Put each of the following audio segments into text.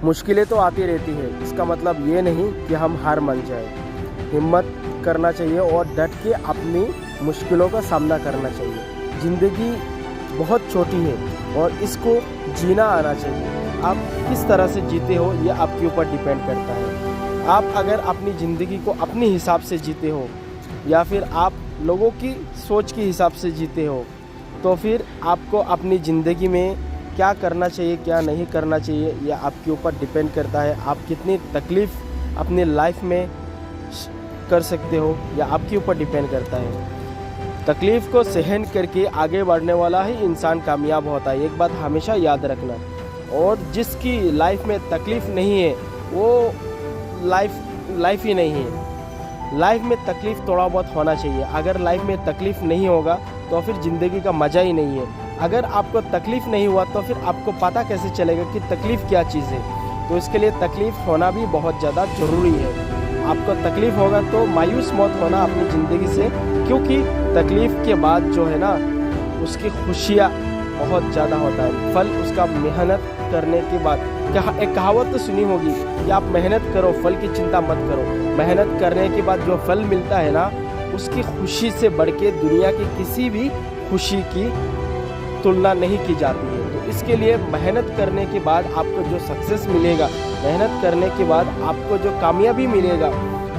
मुश्किलें तो आती रहती है, इसका मतलब ये नहीं कि हम हार मान जाए। हिम्मत करना चाहिए और डट के अपनी मुश्किलों का सामना करना चाहिए। ज़िंदगी बहुत छोटी है और इसको जीना आना चाहिए। आप किस तरह से जीते हो ये आपके ऊपर डिपेंड करता है। आप अगर अपनी ज़िंदगी को अपने हिसाब से जीते हो या फिर आप लोगों की सोच के हिसाब से जीते हो, तो फिर आपको अपनी ज़िंदगी में क्या करना चाहिए क्या नहीं करना चाहिए यह आपके ऊपर डिपेंड करता है। आप कितनी तकलीफ़ अपनी लाइफ में कर सकते हो या आपके ऊपर डिपेंड करता है। तकलीफ़ को सहन करके आगे बढ़ने वाला ही इंसान कामयाब होता है, एक बात हमेशा याद रखना। और जिसकी लाइफ में तकलीफ़ नहीं है वो लाइफ ही नहीं है। लाइफ में तकलीफ़ थोड़ा बहुत होना चाहिए। अगर लाइफ में तकलीफ़ नहीं होगा तो फिर ज़िंदगी का मज़ा ही नहीं है। अगर आपको तकलीफ़ नहीं हुआ तो फिर आपको पता कैसे चलेगा कि तकलीफ़ क्या चीज़ है। तो इसके लिए तकलीफ़ होना भी बहुत ज़्यादा ज़रूरी है। आपको तकलीफ़ होगा तो मायूस मत होना अपनी ज़िंदगी से, क्योंकि तकलीफ़ के बाद जो है ना उसकी खुशियाँ बहुत ज़्यादा होता है। फल उसका मेहनत करने के बाद, एक कहावत तो सुनी होगी कि आप मेहनत करो फल की चिंता मत करो। मेहनत करने के बाद जो फल मिलता है ना उसकी खुशी से बढ़ के दुनिया की किसी भी खुशी की तुलना नहीं की जाती है। तो इसके लिए मेहनत करने के बाद आपको जो सक्सेस मिलेगा, मेहनत करने के बाद आपको जो कामयाबी मिलेगा,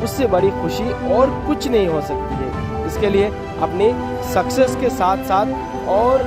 उससे बड़ी खुशी और कुछ नहीं हो सकती है। इसके लिए अपनी सक्सेस के साथ साथ और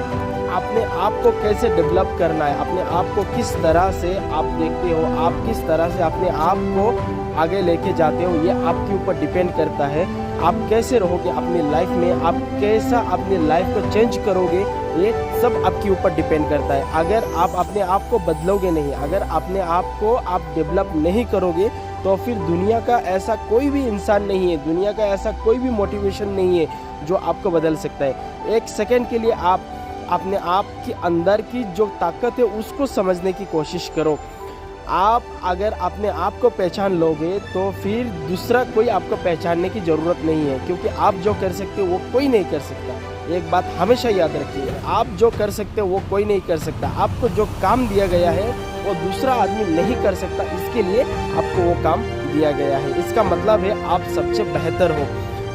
अपने आप को कैसे डेवलप करना है, अपने आप को किस तरह से आप देखते हो, आप किस तरह से अपने आप को आगे लेके जाते हो, ये आपके ऊपर डिपेंड करता है। आप कैसे रहोगे अपनी लाइफ में, आप कैसा अपनी लाइफ को चेंज करोगे, ये सब आपके ऊपर डिपेंड करता है। अगर आप अपने आप को बदलोगे नहीं, अगर अपने आप को आप डेवलप नहीं करोगे तो फिर दुनिया का ऐसा कोई भी इंसान नहीं है, दुनिया का ऐसा कोई भी मोटिवेशन नहीं है जो आपको बदल सकता है। एक सेकेंड के लिए आप अपने आप के अंदर की जो ताकत है उसको समझने की कोशिश करो। आप अगर अपने आप को पहचान लोगे तो फिर दूसरा कोई आपको पहचानने की ज़रूरत नहीं है, क्योंकि आप जो कर सकते हो वो कोई नहीं कर सकता। एक बात हमेशा याद रखिए, आप जो कर सकते हो वो कोई नहीं कर सकता। आपको जो काम दिया गया है वो दूसरा आदमी नहीं कर सकता, इसके लिए आपको वो काम दिया गया है। इसका मतलब है आप सबसे बेहतर हो।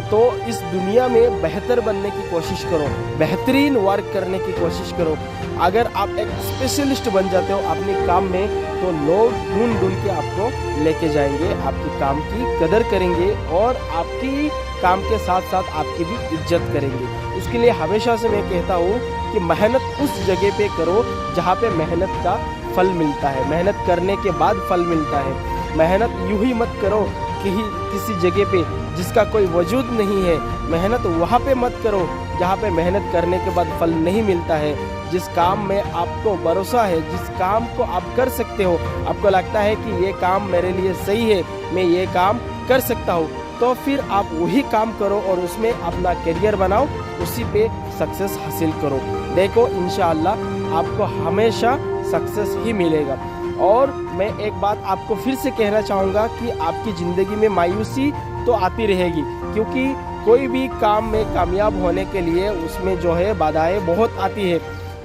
तो इस दुनिया में बेहतर बनने की कोशिश करो, बेहतरीन वर्क करने की कोशिश करो। अगर आप एक स्पेशलिस्ट बन जाते हो अपने काम में तो लोग ढूंढ के आपको लेके जाएंगे, आपकी काम की कदर करेंगे और आपकी काम के साथ साथ आपकी भी इज्जत करेंगे। इसके लिए हमेशा से मैं कहता हूँ कि मेहनत उस जगह पे करो जहाँ पे मेहनत का फल मिलता है, मेहनत करने के बाद फल मिलता है। मेहनत यूं ही मत करो कि किसी जगह पे जिसका कोई वजूद नहीं है। मेहनत वहाँ पे मत करो जहाँ पे मेहनत करने के बाद फल नहीं मिलता है। जिस काम में आपको भरोसा है, जिस काम को आप कर सकते हो, आपको लगता है कि ये काम मेरे लिए सही है, मैं ये काम कर सकता हूँ, तो फिर आप वही काम करो और उसमें अपना करियर बनाओ, उसी पे सक्सेस हासिल करो। देखो इंशाअल्लाह आपको हमेशा सक्सेस ही मिलेगा। और मैं एक बात आपको फिर से कहना चाहूँगा कि आपकी ज़िंदगी में मायूसी तो आती रहेगी, क्योंकि कोई भी काम में कामयाब होने के लिए उसमें जो है बाधाएं बहुत आती है।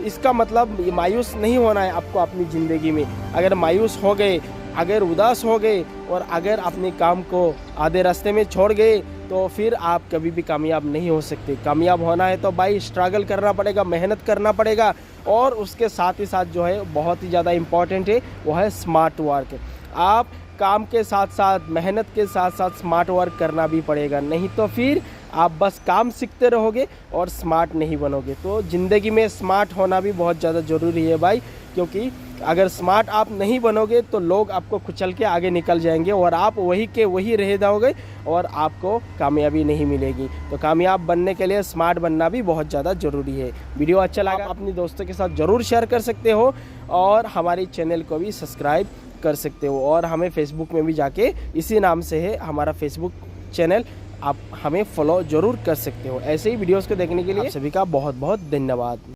इसका मतलब मायूस नहीं होना है आपको अपनी ज़िंदगी में। अगर मायूस हो गए, अगर उदास हो गए और अगर अपने काम को आधे रास्ते में छोड़ गए तो फिर आप कभी भी कामयाब नहीं हो सकते। कामयाब होना है तो भाई स्ट्रगल करना पड़ेगा, मेहनत करना पड़ेगा। और उसके साथ ही साथ जो है बहुत ही ज़्यादा इम्पॉर्टेंट है वो है स्मार्ट वर्क। आप काम के साथ साथ, मेहनत के साथ साथ स्मार्ट वर्क करना भी पड़ेगा, नहीं तो फिर आप बस काम सीखते रहोगे और स्मार्ट नहीं बनोगे। तो ज़िंदगी में स्मार्ट होना भी बहुत ज़्यादा ज़रूरी है भाई, क्योंकि अगर स्मार्ट आप नहीं बनोगे तो लोग आपको कुचल के आगे निकल जाएंगे और आप वही के वही रह जाओगे और आपको कामयाबी नहीं मिलेगी। तो कामयाब बनने के लिए स्मार्ट बनना भी बहुत ज़्यादा ज़रूरी है। वीडियो अच्छा लगा अपने दोस्तों के साथ ज़रूर शेयर कर सकते हो और हमारी चैनल को भी सब्सक्राइब कर सकते हो। और हमें फेसबुक में भी जाके इसी नाम से है हमारा फेसबुक चैनल, आप हमें फॉलो ज़रूर कर सकते हो। ऐसे ही वीडियोज़ को देखने के लिए आप सभी का बहुत बहुत धन्यवाद।